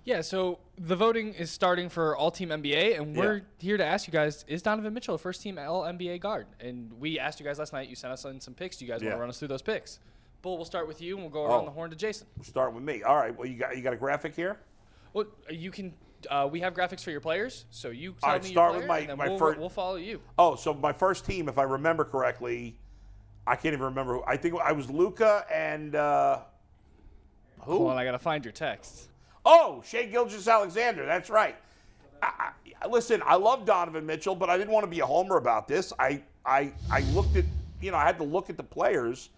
Yeah, so the voting is starting for All-Team NBA, and we're here to ask you guys, is Donovan Mitchell a first-team All-NBA guard? And we asked you guys last night. You sent us in some picks. Do you guys want to run us through those picks? Bull, we'll start with you, and we'll go around the horn to Jason. Start with me. All right. Well, you got a graphic here? Well, you can. We have graphics for your players, so you tell me start your with player, and then we'll follow you. Oh, so my first team, if I remember correctly, I can't even remember who. I think I was Luka and who? Hold on, I got to find your texts. Oh, Shai Gilgeous-Alexander. That's right. Listen, I love Donovan Mitchell, but I didn't want to be a homer about this. I looked at, I had to look at the players,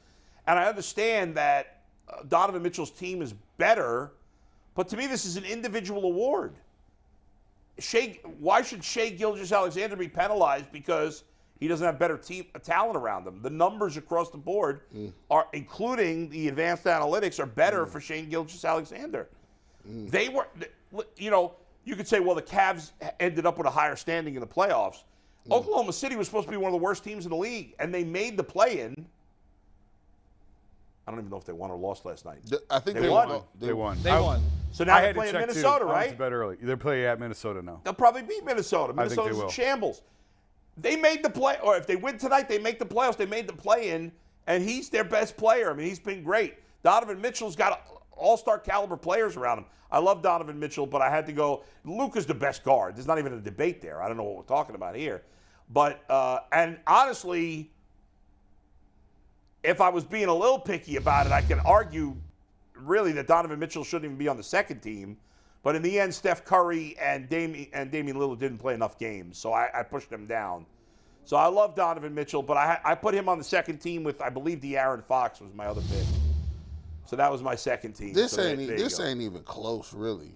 and I understand that Donovan Mitchell's team is better, but to me this is an individual award. Why should Shai Gilgeous-Alexander be penalized because he doesn't have better talent around him? The numbers across the board are, including the advanced analytics, are better for Shai Gilgeous-Alexander. They were, you could say, well, the Cavs ended up with a higher standing in the playoffs. Oklahoma City was supposed to be one of the worst teams in the league, and they made the play-in. I don't even know if they won or lost last night. I think they won. They won. They won. So now they're playing Minnesota, right? I went to bed early. They're playing at Minnesota now. They'll probably beat Minnesota. Minnesota's in shambles. They made the play, or if they win tonight, they make the playoffs. They made the play-in, and he's their best player. I mean, he's been great. Donovan Mitchell's got all-star caliber players around him. I love Donovan Mitchell, but I had to go. Luka's the best guard. There's not even a debate there. I don't know what we're talking about here. But, and honestly, if I was being a little picky about it, I can argue really that Donovan Mitchell shouldn't even be on the second team. But in the end, Steph Curry and Damian Lillard didn't play enough games, so I pushed them down. So I love Donovan Mitchell, but I put him on the second team with, I believe, De'Aaron Fox was my other pick. So that was my second team. This ain't even close, really.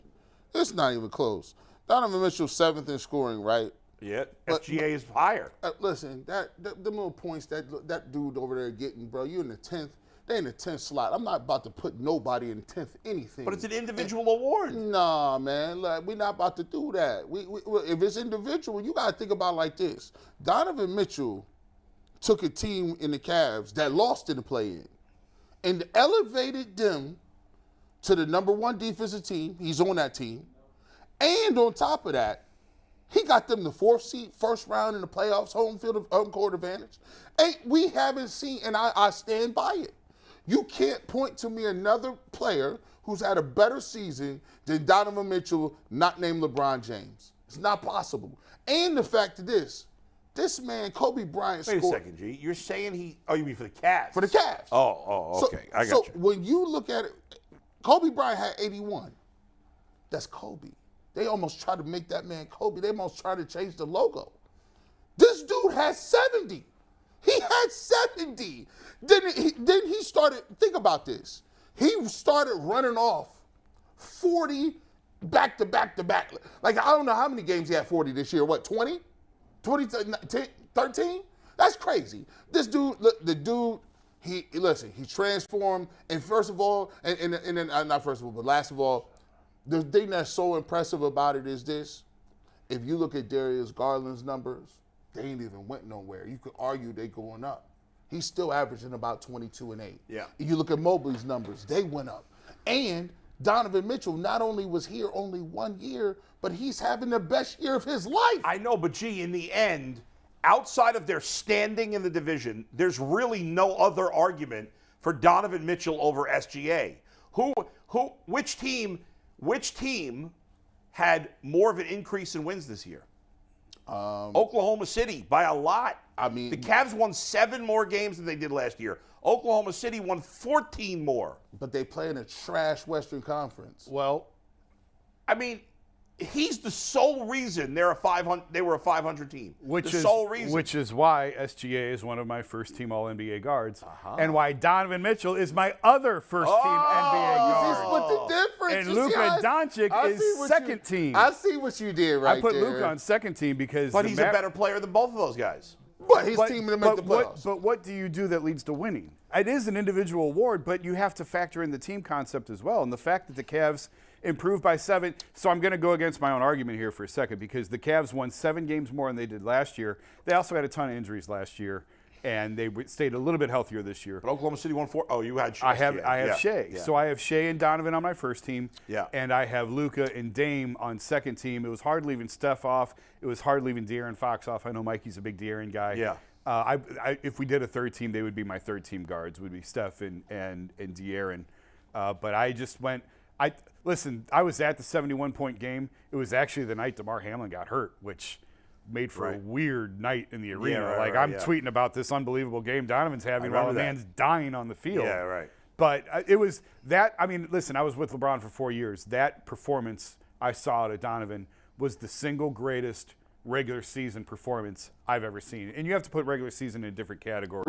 It's not even close. Donovan Mitchell's 7th in scoring, right? Yeah, SGA is higher. Listen, the little points that dude over there getting, bro, you in the 10th. They in the 10th slot. I'm not about to put nobody in 10th anything. But it's an individual award. Nah, man. Like, we're not about to do that. If it's individual, you got to think about it like this. Donovan Mitchell took a team in the Cavs that lost in the play-in and elevated them to the #1 defensive team. He's on that team. And on top of that, he got them the 4th seed, first round in the playoffs, home court advantage. And we haven't seen, and I stand by it. You can't point to me another player who's had a better season than Donovan Mitchell, not named LeBron James. It's not possible. And the fact of this man, Kobe Bryant, scored. Wait a second, G. You're saying you mean for the Cavs? For the Cavs. Oh, okay. I got you. So when you look at it, Kobe Bryant had 81. That's Kobe. They almost tried to make that man Kobe. They almost tried to change the logo. This dude has 70. He had 70. Then he started, think about this. He started running off 40 back to back to back. Like, I don't know how many games he had 40 this year. What, 20? 13? That's crazy. This dude, he transformed. And first of all, and then not first of all, but last of all, the thing that's so impressive about it is this. If you look at Darius Garland's numbers, they ain't even went nowhere. You could argue they going up. He's still averaging about 22 and 8. Yeah. If you look at Mobley's numbers, they went up. And Donovan Mitchell not only was here only 1 year, but he's having the best year of his life. I know, but G, in the end, outside of their standing in the division, there's really no other argument for Donovan Mitchell over SGA. Which team had more of an increase in wins this year? Oklahoma City by a lot. I mean, the Cavs won 7 more games than they did last year. Oklahoma City won 14 more. But they play in a trash Western Conference. Well, I mean, he's the sole reason they were a 500 team. Sole reason. Which is why SGA is one of my first-team All-NBA guards, and why Donovan Mitchell is my other first-team NBA guard. See what the difference? And Luka Doncic is second team. I see what you did right there. I put Luka on second team because But he's a better player than both of those guys. But his team to make the playoffs. But what do you do that leads to winning? It is an individual award, but you have to factor in the team concept as well. And the fact that the Cavs improved by 7. So I'm going to go against my own argument here for a second because the Cavs won 7 games more than they did last year. They also had a ton of injuries last year. and they stayed a little bit healthier this year. But Oklahoma City won 4. Oh, you had Shea. I have Shea. Yeah. So I have Shea and Donovan on my first team. Yeah. And I have Luka and Dame on second team. It was hard leaving Steph off. It was hard leaving De'Aaron Fox off. I know Mikey's a big De'Aaron guy. Yeah. If we did a third team, they would be my third team guards, would be Steph and De'Aaron. But I just went – listen, I was at the 71-point game. It was actually the night DeMar Hamlin got hurt, which – made for a weird night in the arena. I'm tweeting about this unbelievable game Donovan's having while a man's dying on the field. Yeah, right. But it was that, I mean, listen, I was with LeBron for 4 years. That performance I saw out of Donovan was the single greatest regular season performance I've ever seen. And you have to put regular season in a different category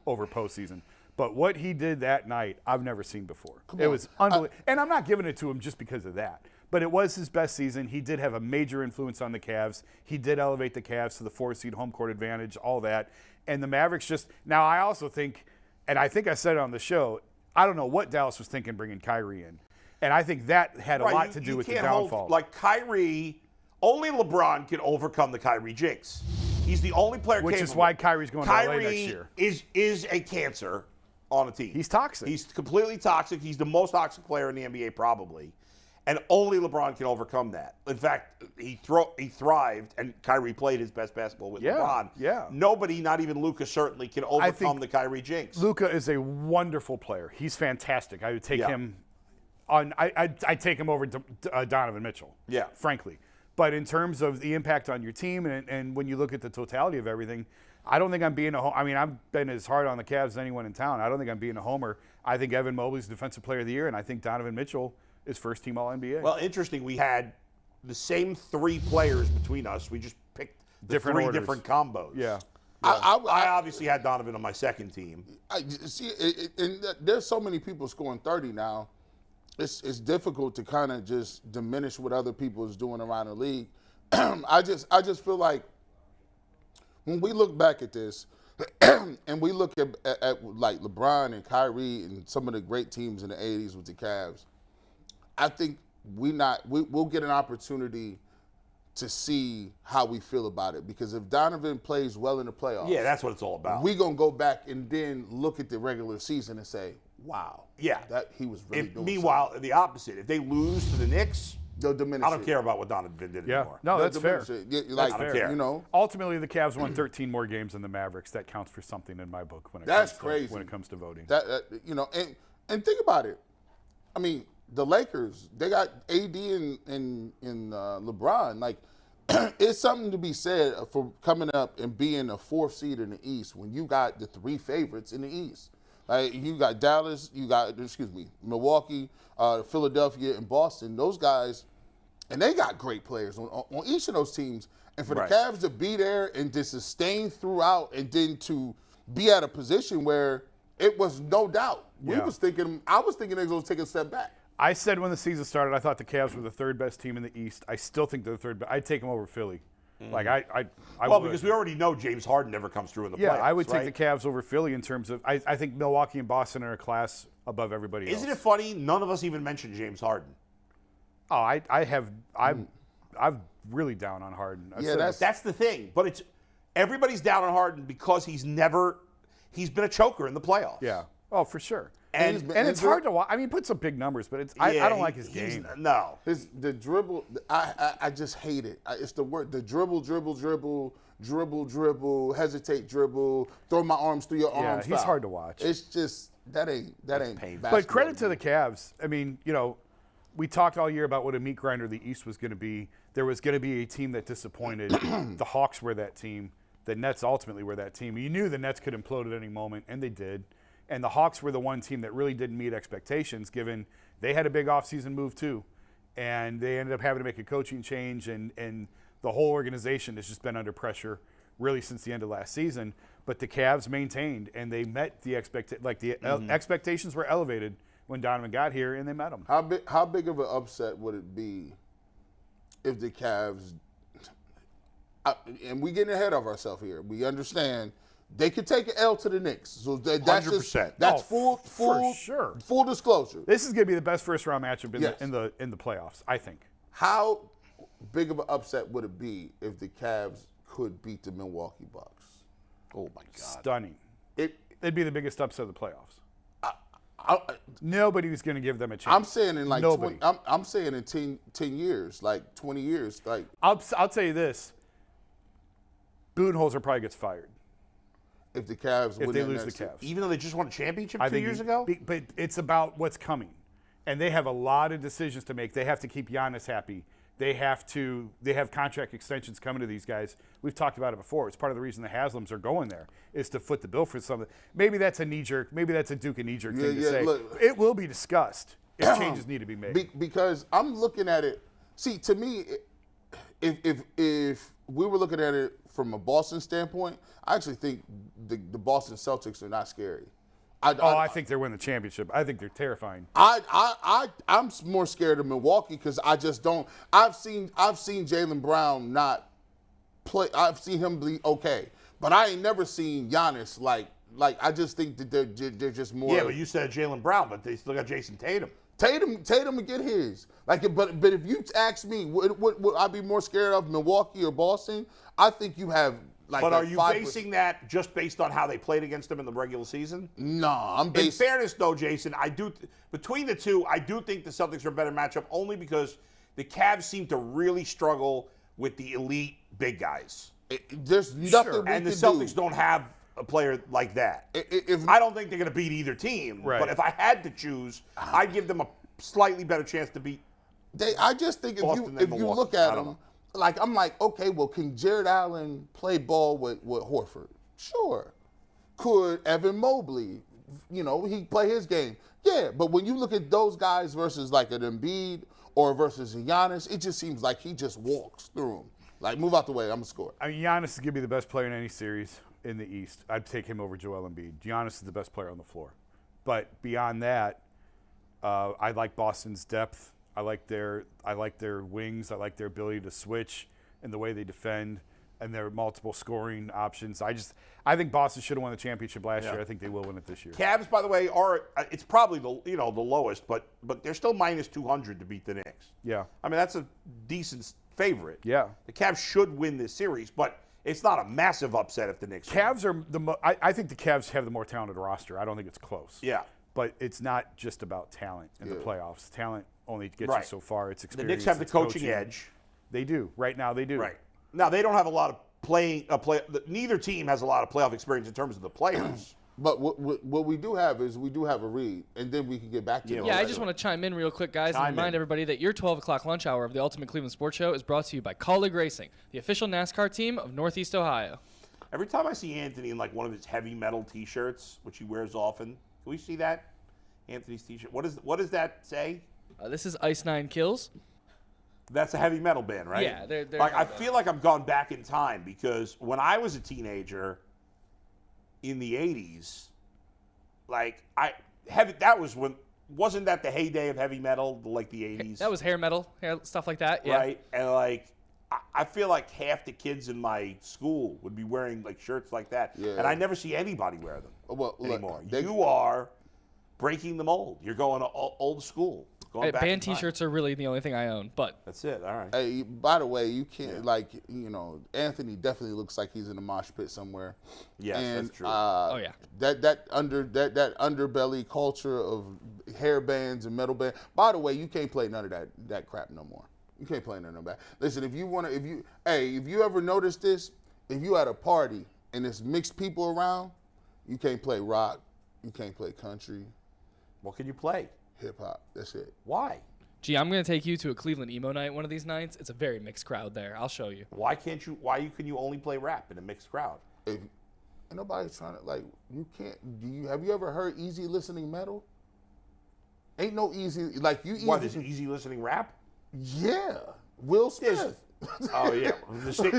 over postseason. But what he did that night, I've never seen before. It was unbelievable. And I'm not giving it to him just because of that. But it was his best season. He did have a major influence on the Cavs. He did elevate the Cavs to the 4-seed home court advantage, all that. And the Mavericks just – now I also think – and I think I said it on the show – I don't know what Dallas was thinking bringing Kyrie in. And I think that had a lot to do with the downfall. Like Kyrie – only LeBron can overcome the Kyrie jinx. He's the only player capable. Which is why Kyrie's going to LA next year. Is a cancer on a team. He's toxic. He's completely toxic. He's the most toxic player in the NBA probably. And only LeBron can overcome that. In fact, he thrived, and Kyrie played his best basketball with LeBron. Yeah. Nobody, not even Luka, certainly can overcome the Kyrie jinx. Luka is a wonderful player. He's fantastic. I would take him on. I'd take him over Donovan Mitchell. Yeah. Frankly, but in terms of the impact on your team, and when you look at the totality of everything, I don't think I'm being a. I mean, I've been as hard on the Cavs as anyone in town. I don't think I'm being a homer. I think Evan Mobley's Defensive Player of the Year, and I think Donovan Mitchell is first team All-NBA. Well, interesting. We had the same 3 players between us. We just picked the different 3 orders. Different combos. Yeah. I obviously had Donovan on my second team. And there's so many people scoring 30 now. It's difficult to kind of just diminish what other people is doing around the league. I just feel like when we look back at this and we look at like LeBron and Kyrie and some of the great teams in the 80s with the Cavs, I think we'll get an opportunity to see how we feel about it, because if Donovan plays well in the playoffs, that's what it's all about. We're gonna go back and then look at the regular season and say, "Wow, that he was really doing." Meanwhile, something. the opposite. If they lose to the Knicks, they'll diminish. I don't care about what Donovan did anymore. No, that's fair. Like, I don't care. You know, ultimately, the Cavs won 13 more games than the Mavericks. That counts for something in my book when it comes to voting. You know, and think about it. I mean, the Lakers, they got AD and LeBron. Like, it's something to be said for coming up and being a 4th seed in the East when you got the 3 favorites in the East. Like, you got Dallas, Milwaukee, Philadelphia, and Boston. Those guys, and they got great players on each of those teams. And for the Cavs to be there and to sustain throughout, and then to be at a position where it was no doubt. I was thinking they was going to take a step back. I said when the season started, I thought the Cavs were the 3rd best team in the East. I still think they're the 3rd best. I'd take them over Philly. Like I would. Because we already know James Harden never comes through in the playoffs. Yeah, I would take the Cavs over Philly in terms of I think Milwaukee and Boston are a class above everybody else. Isn't it funny? None of us even mentioned James Harden. Oh, I'm really down on Harden. That's the thing. But everybody's down on Harden because he's been a choker in the playoffs. Yeah. Oh, for sure. And it's hard to watch. I mean, put some big numbers, but I don't like his game. No. The dribble, I just hate it. It's the word, the dribble, hesitate, dribble, throw my arms through your arms. Yeah, he's hard to watch. It's just, that ain't painful. But credit to the Cavs. I mean, you know, we talked all year about what a meat grinder the East was going to be. There was going to be a team that disappointed. The Hawks were that team. The Nets ultimately were that team. You knew the Nets could implode at any moment, and they did. And the Hawks were the one team that really didn't meet expectations, given they had a big offseason move too. And they ended up having to make a coaching change, and the whole organization has just been under pressure really since the end of last season. But the Cavs maintained, and they met the expectations were elevated when Donovan got here, and they met them. How big of an upset would it be if the Cavs, and we getting ahead of ourselves here, we understand they could take an L to the Knicks. So that's 100%. That's for sure. Full disclosure. This is going to be the best first round matchup in the playoffs, I think. How big of an upset would it be if the Cavs could beat the Milwaukee Bucks? Oh my God. Stunning. It'd be the biggest upset of the playoffs. I, Nobody was going to give them a chance. I'm saying in like Nobody. 20, I'm saying in 10 years, like 20 years, like I'll tell you this. Budenholzer probably gets fired if the Cavs if win they that lose the next Cavs. Even though they just won a championship I 2 think years ago? But it's about what's coming. And they have a lot of decisions to make. They have to keep Giannis happy. They have contract extensions coming to these guys. We've talked about it before. It's part of the reason the Haslams are going there is to foot the bill for something. Maybe that's a knee-jerk. Maybe that's a Duke and knee-jerk thing to say. Look, it will be discussed if changes need to be made. Because I'm looking at it. See, to me, if we were looking at it from a Boston standpoint, I actually think the Boston Celtics are not scary. I think they're winning the championship. I think they're terrifying. I'm more scared of Milwaukee because I just don't. I've seen Jaylen Brown not play. I've seen him be okay, but I ain't never seen Giannis like. I just think that they're just more. Yeah, but you said Jaylen Brown, but they still got Jason Tatum. Tatum would get his. But if you ask me, would I be more scared of Milwaukee or Boston? I think you have. But are you basing that just based on how they played against them in the regular season? No, I'm basing. In fairness, though, Jason, between the two, I do think the Celtics are a better matchup only because the Cavs seem to really struggle with the elite big guys. There's nothing we and the can Celtics do. don't have a player like that. I don't think they're going to beat either team. Right. But if I had to choose, I'd give them a slightly better chance to beat. I just think if you look at them. I'm like, okay, well, can Jared Allen play ball with Horford? Sure. Could Evan Mobley, he play his game? Yeah, but when you look at those guys versus like an Embiid or versus a Giannis, it just seems like he just walks through them. Like, move out the way, I'm going to score. I mean, Giannis is going to be the best player in any series in the East. I'd take him over Joel Embiid. Giannis is the best player on the floor. But beyond that, I like Boston's depth. I like their wings. I like their ability to switch and the way they defend and their multiple scoring options. I think Boston should have won the championship last year. I think they will win it this year. Cavs, by the way, it's probably the lowest, but they're still minus 200 to beat the Knicks. Yeah. I mean, that's a decent favorite. Yeah. The Cavs should win this series, but it's not a massive upset if the Knicks win. Cavs are I think the Cavs have the more talented roster. I don't think it's close. Yeah. But it's not just about talent in the playoffs. Talent only gets you so far. It's experience. The Knicks have the coaching edge. They do. Right now they do. Right. Now, they don't have a lot of neither team has a lot of playoff experience in terms of the players. But what we do have is we do have a read, and then we can get back to it. Yeah, I just want to chime in real quick, guys, and remind everybody that your 12 o'clock lunch hour of the Ultimate Cleveland Sports Show is brought to you by Colleague Racing, the official NASCAR team of Northeast Ohio. Every time I see Anthony in like one of his heavy metal T-shirts, which he wears often, can we see that? Anthony's T-shirt. What does that say? This is Ice Nine Kills. That's a heavy metal band, right? Yeah, they're like I feel like I've gone back in time because when I was a teenager in the 80s, wasn't that the heyday of heavy metal, like the 80s? That was hair metal, stuff like that. Yeah. Right, and I feel like half the kids in my school would be wearing like shirts like that, and I never see anybody wear them anymore. You are breaking the mold. You're going old school. Band T-shirts are really the only thing I own, but that's it. All right. Hey, by the way, you can't Anthony definitely looks like he's in a mosh pit somewhere. Yes, and, that's true. Oh yeah. That underbelly culture of hair bands and metal band. By the way, you can't play none of that crap no more. You can't play none of that. Listen, if you ever notice this, if you at a party and there's mixed people around, you can't play rock, you can't play country. What can you play? Hip hop. That's it. Why? Gee, I'm going to take you to a Cleveland emo night one of these nights. It's a very mixed crowd there. I'll show you. Why can you only play rap in a mixed crowd? Ain't nobody's trying to you can't. Have you ever heard easy listening metal? Ain't no easy Why there's easy listening rap? Yeah. Will Smith. Oh yeah, they play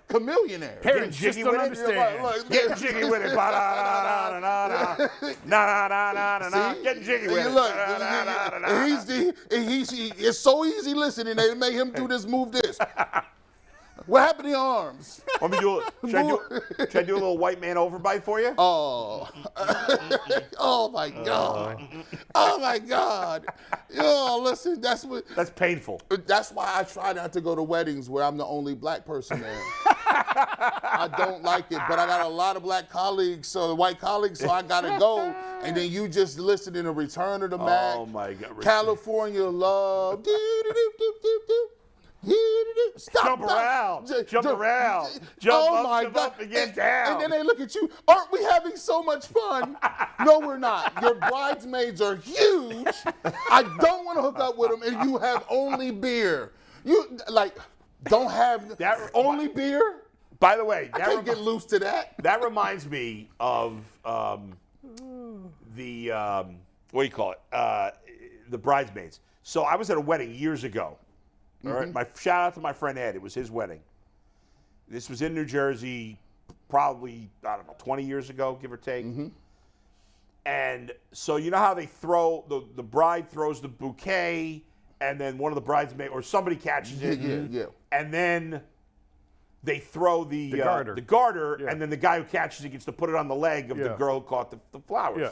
Chameleonaire. Parents just don't understand. Getting jiggy with it. Getting jiggy with it. It's so easy listening. They make him do this, move this. What happened to your arms? Let me do it. Should I do a little white man overbite for you? Oh. Oh my God. Oh my God. Yo, listen, that's painful. That's why I try not to go to weddings where I'm the only black person there. I don't like it, but I got a lot of black colleagues, so white colleagues, so I gotta go. And then you just listening to Return of the Mac. Oh my God. California Love. Stop, Jump around. Jump around. Oh my God. Up and get down. And then they look at you. Aren't we having so much fun? No, we're not. Your bridesmaids are huge. I don't want to hook up with them, and you have only beer. You don't have That- only beer. By the way, I can't get loose to that. that reminds me of the what do you call it? The bridesmaids. So I was at a wedding years ago. All right, my shout out to my friend Ed. It was his wedding. This was in New Jersey, probably 20 years ago, give or take. And so you know how they throw the bride throws the bouquet, and then one of the bridesmaids or somebody catches it. Yeah. And then they throw the garter. and then the guy who catches it gets to put it on the leg of the girl who caught the flowers. Yeah.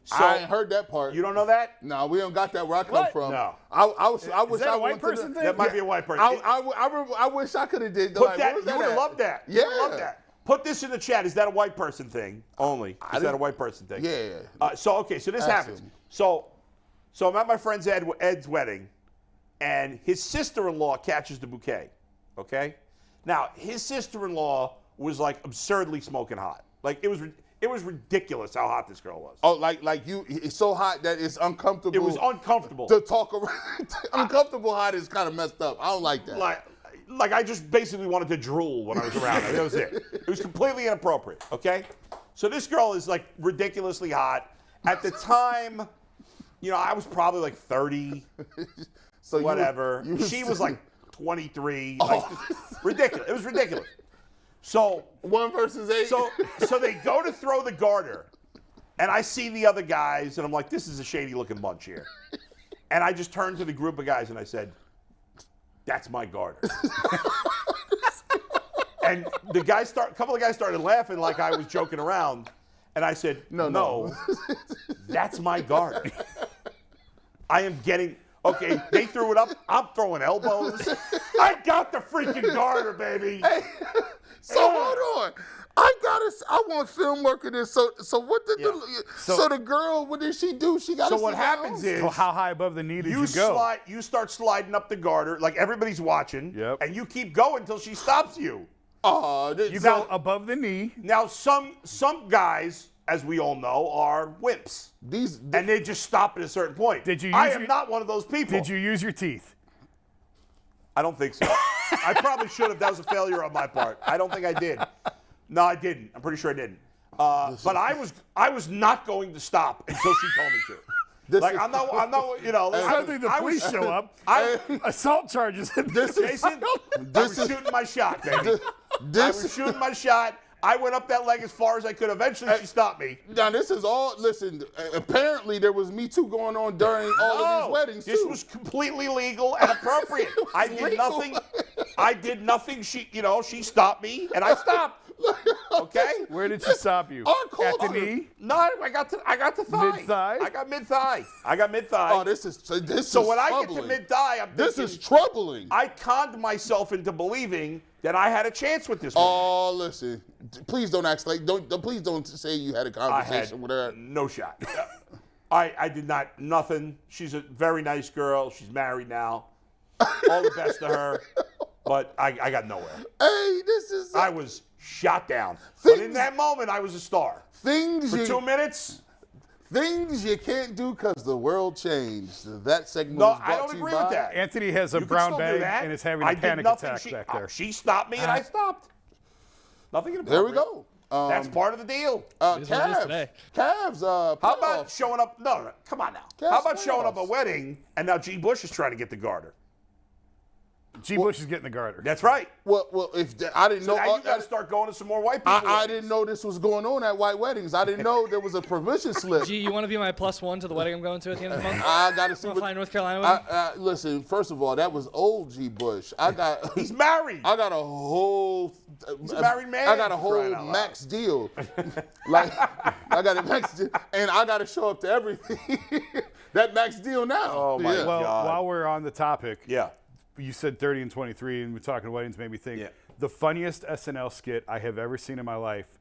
So I ain't heard that part. you don't know that? No, we don't got that where I come from. No. I wish Is I that a white went to person thing? That might be a white person. I wish I could have did Put like, that. what was You would have at? loved that. Yeah. You would love that. Put this in the chat. Is that a white person thing only? Is that a white person thing? Yeah. So this Ask happens. him. So I'm at my friend's Ed's wedding, and his sister-in-law catches the bouquet. Okay. Now his sister-in-law was like absurdly smoking hot. Like it was ridiculous how hot this girl was. Oh, like it's so hot that it's uncomfortable. It was uncomfortable. to talk around. Uncomfortable hot is kind of messed up. I don't like that. Like I just basically wanted to drool when I was around her. That was it. It was completely inappropriate. Okay, so this girl is like ridiculously hot. At the time, I was probably like 30, So whatever. She was like 23. Like, ridiculous. It was ridiculous. So 1 versus 8. so they go to throw the garter, and I see the other guys, and I'm like, this is a shady looking bunch here. And I just turned to the group of guys and I said, that's my garter. And a couple of guys started laughing like I was joking around. And I said, no, that's my garter. I am getting, okay, they threw it up. I'm throwing elbows. I got the freaking garter, baby. So hold on. I want film work in this. So what did so the girl, what did she do? She got. So what happens is, So how high above the knee did you go? You start sliding up the garter, like everybody's watching, Yep. and you keep going until she stops you. You go above the knee. Now some guys, as we all know, are wimps, and they just stop at a certain point. I am not one of those people. Did you use your teeth? I don't think so. I probably should have. That was a failure on my part. I don't think I did. No, I didn't. I'm pretty sure I didn't. But I was not going to stop until she told me to. I'm not. I think the police show up. Assault charges. Jason, I was shooting my shot, baby. I was shooting my shot. I went up that leg as far as I could. Eventually, she stopped me. Now, this is all, listen, apparently there was Me Too going on during all of these weddings, too. This was completely legal and appropriate. I did nothing. I did nothing. She stopped me, and I stopped. Okay? Where did she stop you? At the knee? No, I got the thigh. Mid-thigh? I got mid-thigh. Oh, this is So when I get to mid-thigh, I'm thinking, this is troubling. I conned myself into believing that I had a chance with this woman. Oh, listen. Please don't act like, please don't say you had a conversation with her. No shot. I did not, nothing. She's a very nice girl. She's married now. All the best to her. But I got nowhere. Hey, this is... I was shot down. But in that moment, I was a star. For 2 minutes. Things you can't do because the world changed. That segment was brought I don't to you agree by- with that. Anthony has a brown bag and is having a panic attack back there. She stopped me and I stopped. Nothing inappropriate. There we go. That's part of the deal. Cavs. How about showing up? No, come on now. Cavs How about showing up playoffs. a wedding and now G. Bush is trying to get the garter? G. Bush is getting the garter. That's right. Well, I didn't So know. now you got to start going to some more white people. I didn't know this was going on at white weddings. I didn't know there was a permission slip. G, you want to be my +1 to the wedding I'm going to at the end of the month? I got to see. Want to fly North Carolina with me? Listen, first of all, that was old G. Bush. He's married. I got a whole. He's a married man. I got a Crying whole out loud. max deal. Like I got a max deal, and I got to show up to everything. That max deal now. Oh, my Yeah. Well, God. while we're on the topic, Yeah. you said 30 and 23, and we're talking weddings, made me think. Yeah. The funniest SNL skit I have ever seen in my life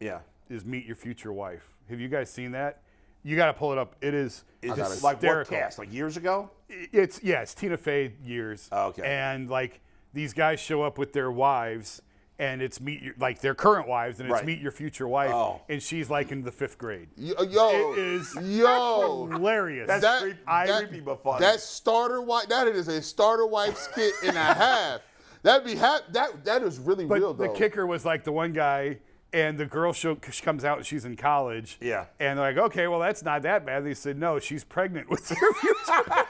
is Meet Your Future Wife. Have you guys seen that? You got to pull it up. It is It's like what cast? Like years ago? It's Tina Fey years. Oh, okay. And like these guys show up with their wives, and it's their current wives, and it's Meet Your Future Wife, and she's like in the 5th grade. It is hilarious. That's creepy but funny. That is a starter wife skit and a half. That is really real though. The kicker was like the one guy. And the girl she comes out and she's in college. Yeah. And they're like, okay, well, that's not that bad. They said, no, she's pregnant with your future.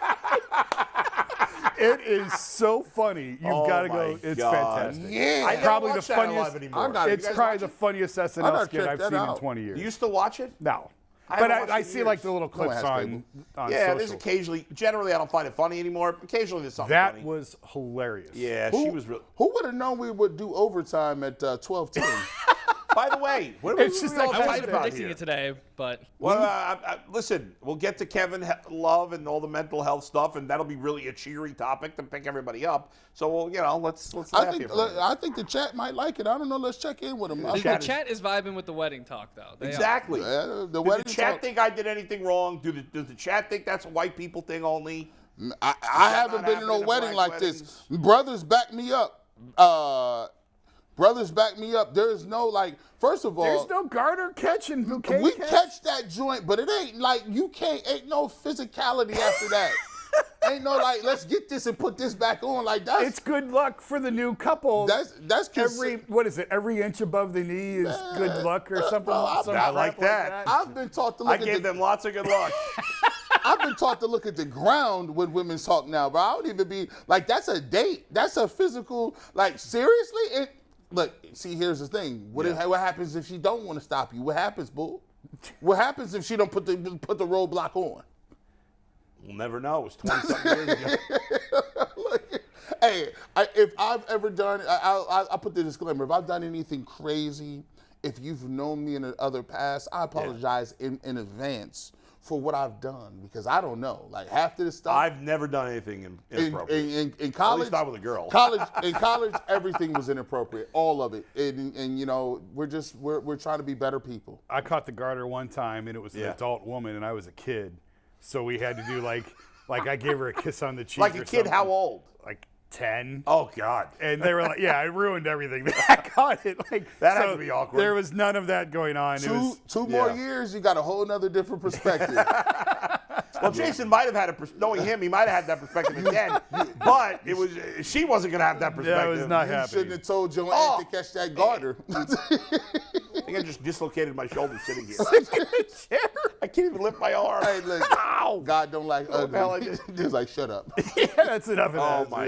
It is so funny. You've got to go. It's fantastic. Yeah. I probably the watch that funniest. live anymore. It's probably the funniest SNL skit I've seen in 20 years. Do you still watch it? No. But I see like the little clips on there's social. occasionally. Generally, I don't find it funny anymore. Occasionally, there's something funny. That was hilarious. Yeah, she was real. Who would have known we would do overtime at 12:10? By the way, what are It's we just all like I excited wasn't about predicting here? it today, but Well, listen, we'll get to Kevin Love and all the mental health stuff, and that'll be really a cheery topic to pick everybody up. So, let's laugh here. I think the chat might like it. I don't know. Let's check in with them. the chat is vibing with the wedding talk, though. They are. Exactly. The Does wedding the chat talk- think I did anything wrong? Does the chat think that's a white people thing only? I haven't not been in no happening in wedding black like weddings? this. Brothers back me up. Brothers back me up. There is no first of all, There's no garter catch and bouquet we catch that joint, but it ain't like ain't no physicality after that. Ain't no let's get this and put this back on like that. It's good luck for the new couple. That's every inch above the knee is good luck or something. I like that. I've been taught to look I gave them lots of good luck. I've been taught to look at the ground when women talk now, but I don't even be that's a date. That's a physical seriously. Look, see, here's the thing. What happens if she don't want to stop you? What happens, boo? What happens if she don't put the roadblock on? We'll never know. It was 20-something years ago. Hey, if I've ever done, I'll put the disclaimer. If I've done anything crazy, if you've known me in other past, I apologize in advance for what I've done because I don't know. Half of this stuff. I've never done anything inappropriate. In college, at least not with a girl. In college, everything was inappropriate, all of it. And we're trying to be better people. I caught the garter one time, and it was an adult woman, and I was a kid, so we had to do like I gave her a kiss on the cheek. Like a kid, something. how old? Like 10. Oh God! And they were like, "Yeah, I ruined everything." I caught it. That had to be awkward. There was none of that going on. Two more years, you got a whole nother different perspective. Well, Jason might have had knowing him, he might have had that perspective again, but she wasn't going to have that perspective. That was not You happening. shouldn't have told Joanne to catch that garter. I think I just dislocated my shoulder sitting here. I can't even lift my arm. Hey, look, Ow! God don't like the hell I ugly. did? Just shut up. Yeah, that's enough of that. Oh my